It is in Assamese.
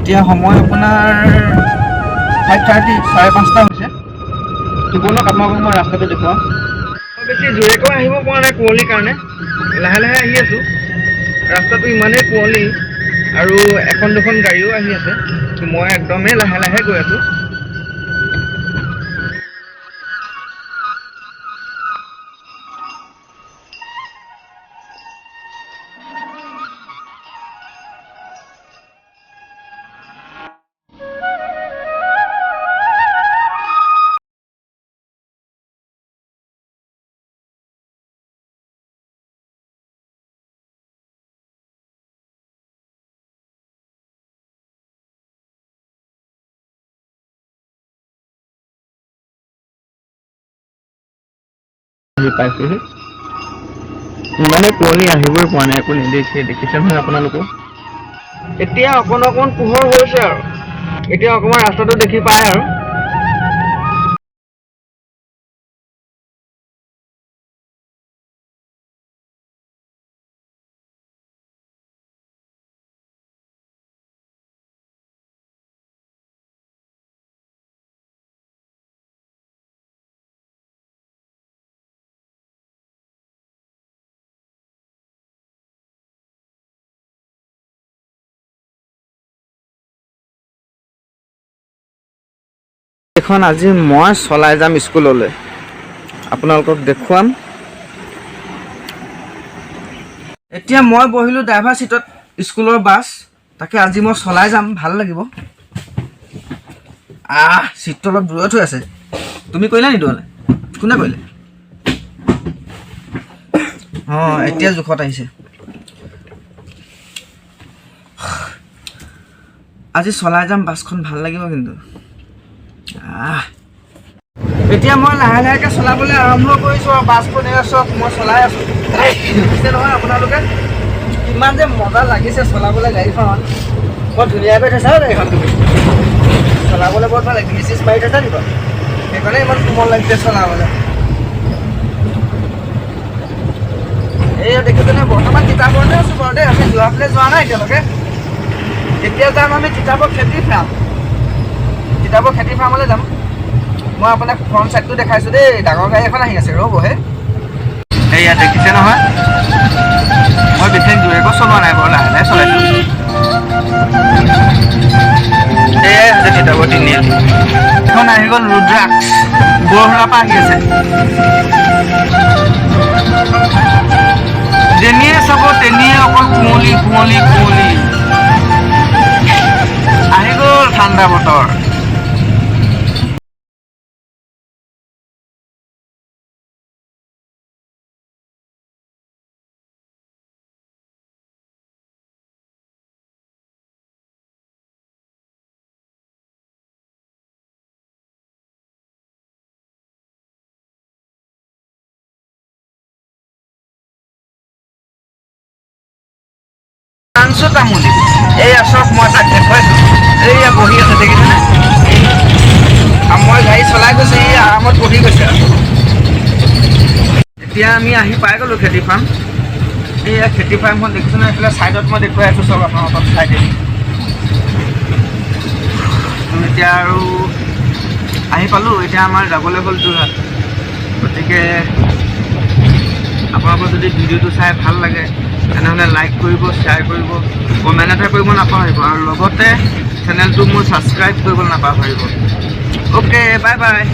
এতিয়া সময় আপোনাৰ 5:30 5:30 হৈছে। ব'লক আপোনালোকক মই ৰাস্তাটো দেখুৱাওঁ। বেছি জোৰেকৈ আহিব পৰা নাই কুঁৱলীৰ কাৰণে, লাহে লাহে আহি আছোঁ। ৰাস্তাটো ইমানেই কুঁৱলী আৰু এখন দুখন গাড়ীও আহি আছে, মই একদমেই লাহে লাহে গৈ আছোঁ। পাইছোহি ইমানে কুঁৱলী আহিবই পৰা নাই, একো নেদেখে। দেখিছে নহয় আপোনালোকে। এতিয়া অকণ অকণ পোহৰ হৈছে আৰু এতিয়া অকণমান ৰাস্তাটো দেখি পায় আৰু এখন আজি মই চলাই যাম স্কুললৈ, আপোনালোকক দেখুৱাম। এতিয়া মই বহিলোঁ ড্ৰাইভাৰ চিটত স্কুলৰ বাছ, তাকে আজি মই চলাই যাম, ভাল লাগিব। চিটটো অলপ দূৰত হৈ আছে। তুমি কৰিলা নি তোমালে? কোনে কৰিলে? এতিয়া জোখত আহিছে। আজি চলাই যাম বাছখন, ভাল লাগিব কিন্তু। এতিয়া মই লাহে লাহেকৈ চলাবলৈ আৰম্ভ কৰিছোঁ আৰু বাছখন চক মই চলাই আছোঁ। দেখিছে নহয় আপোনালোকে, কিমান যে মজা লাগিছে চলাবলৈ গাড়ীখন। বৰ ধুনীয়াকৈ থৈছা গাড়ীখন, তুমি চলাবলৈ বৰ ভাল লাগে। গ্ৰীচিছ মাৰি থৈছা নি বাৰু? সেইকাৰণে ইমান কোমল লাগিছে চলাবলৈ। এই দেখিছেনে, বৰ্তমান তিতাবৰতে আছোঁ বাৰু দেই। আমি যোৱাফালে যোৱা নাই এতিয়ালৈকে। এতিয়া যাম আমি তিতাবৰ খেতি ফাৰ্ম। তিতাবৰ খেতি ফাৰ্মলৈ যাম। মই আপোনাক ফ্ৰণ্ট চাইডটো দেখাইছোঁ দেই, ডাঙৰ গাড়ী এখন আহি আছে, ৰ'বহে। এয়া দেখিছে নহয়, মই বিশেষ জোৰেকৈ চলোৱা নাই বাৰু, লাহে লাহে চলাইছোঁ। এয়াই হৈছে তিতাবৰ তিনিআলি। এখন আহি গ'ল ৰুদ্ৰাক্স, বৰহোলাৰ পৰা আহি আছে। যেনিয়ে চাব তেনিয়ে অকল কুঁৱলী কুঁৱলী কুঁৱলী। আহি গ'ল ঠাণ্ডা বতৰ। তামুলী এইয়া চব মই তাক দেখুৱাইছোঁ। এইয়া বহি আছে দেখিছেনে? মই গাড়ী চলাই গৈছোঁ, এই আৰামত বহি গৈছে আৰু। এতিয়া আমি আহি পাই গ'লোঁ খেতি ফাৰ্ম। এইয়া খেতি ফাৰ্মখন দেখিছেনে? এইফালে ছাইডত মই দেখুৱাই আছোঁ চব আপোনালোকক চাইডে। এতিয়া আৰু আহি পালোঁ। এতিয়া আমাৰ যাবলৈ হ'ল যোৰহাট। গতিকে আপোনালোকৰ যদি ভিডিঅ'টো চাই ভাল লাগে তেনেহ'লে লাইক কৰিব, শ্বেয়াৰ কৰিব, কমেণ্ট এটা কৰিব নাপাহৰিব, আৰু লগতে চেনেলটো মোৰ ছাবস্ক্ৰাইব কৰিবলৈ নাপাহৰিব। Okay, bye bye.